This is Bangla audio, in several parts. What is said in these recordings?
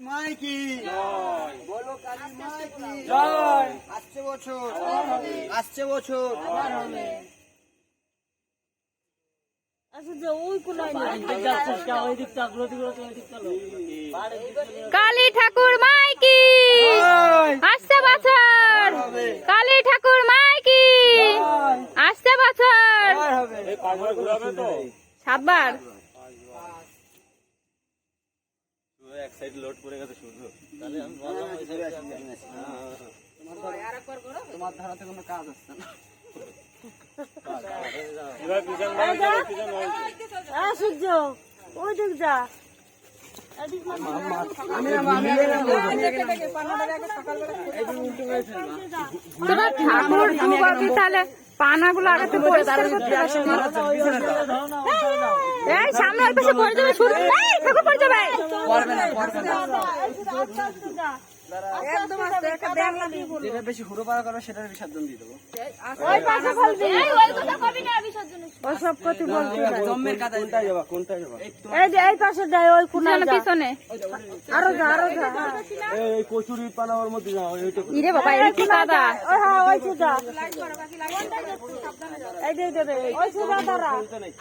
মাই কি জয়। বলো কালী মাই কি জয়। আসছে বছর আসছে বছর কালী ঠাকুর মাই কি আসছে বছর, কালী ঠাকুর মাই কি আসছে বছর। এই পাগল ঘুরাবে তো সাতবার এক সাইড লোড করে গেছে শুধু তাহলে আমি বললাম ওই সাইডে তোমার ধারাতে কোনো কাজ আসছে না। এবার পিছন মারছে পিছন মারছে সূর্য ওই দিক যা। তোমার ঠাকুর ঢুকাবি তাহলে পানাগুলো আগে তো পরিষ্কার করতে আসে। এই সামনে ওই পাশে পড়ে যাবে, শুরু এই ঠাকুর পড়ে যাবে। যেটা বেশি হুড়ো পাড়া করো সেটার বিসর্জন দিয়ে দেবো। ওই পাশে ফেলবি, ওই কথা কবি না বিসর্জন। ওই সব কথা বলতে জম্মের কাদা কোনটা যাবা কোনটা যাবা এই যে এই পাশে যায়, ওই কোনার পিছনে আরো যা আরো যা। এই কচুরি পানার মধ্যে যাও এইটা ইরে বাবা এই কি কাদা। ওই হ্যাঁ ওই সুদা এই দে দে ওই সুদা দাঁড়া।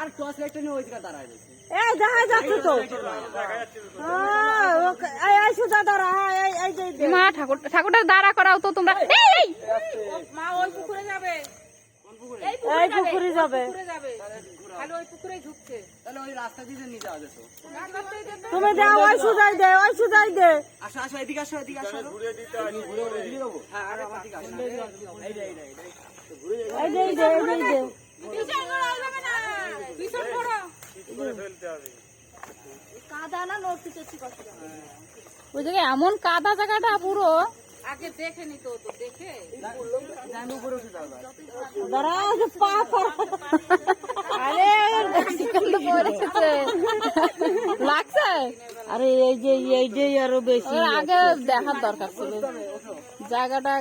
আর টর্চ লাইটটা নিয়ে ওই দিকে দাঁড়ায় রয়েছে। এই দেখা যাচ্ছে তো। এই সুদা দাঁড়া। এই যে মা ঠাকুর ঠাকুরটা দাঁড়া করাও তো তোমরা। এই মা ওই পুকুরে যাবে, এই পুকুরে যাবে। খালি ওই পুকুরে ঢুকছে। তাহলে ওই রাস্তা দিয়ে নিয়ে যাওয়া যেত। তুমি দাও ওই সুদাই দে, ওই সুদাই দে। আসো আসো এদিকে আসো এদিকে আসো। ঘুরে দিতে আমি ঘুরে দিয়ে দেবো হ্যাঁ আর আমার দিকে আসো। এই যে এই দে এই দে এই দে। ভীষণ বড় হয়ে যাবে না, ভীষণ বড়। করে ফেলতে হবে কাদা না নড়তে চড়তে কষ্ট। ওই জায়গায় এমন কাদা জায়গাটা পুরো। আগে দেখে নিত তো, দেখে জান উপরে উঠে যাও। দাঁড়া যে পা পা। আরে পড়েছে লাগছে। আরে এই যে এইটাই আরো বেশি আগে দেখার দরকার ছিল জায়গাটা।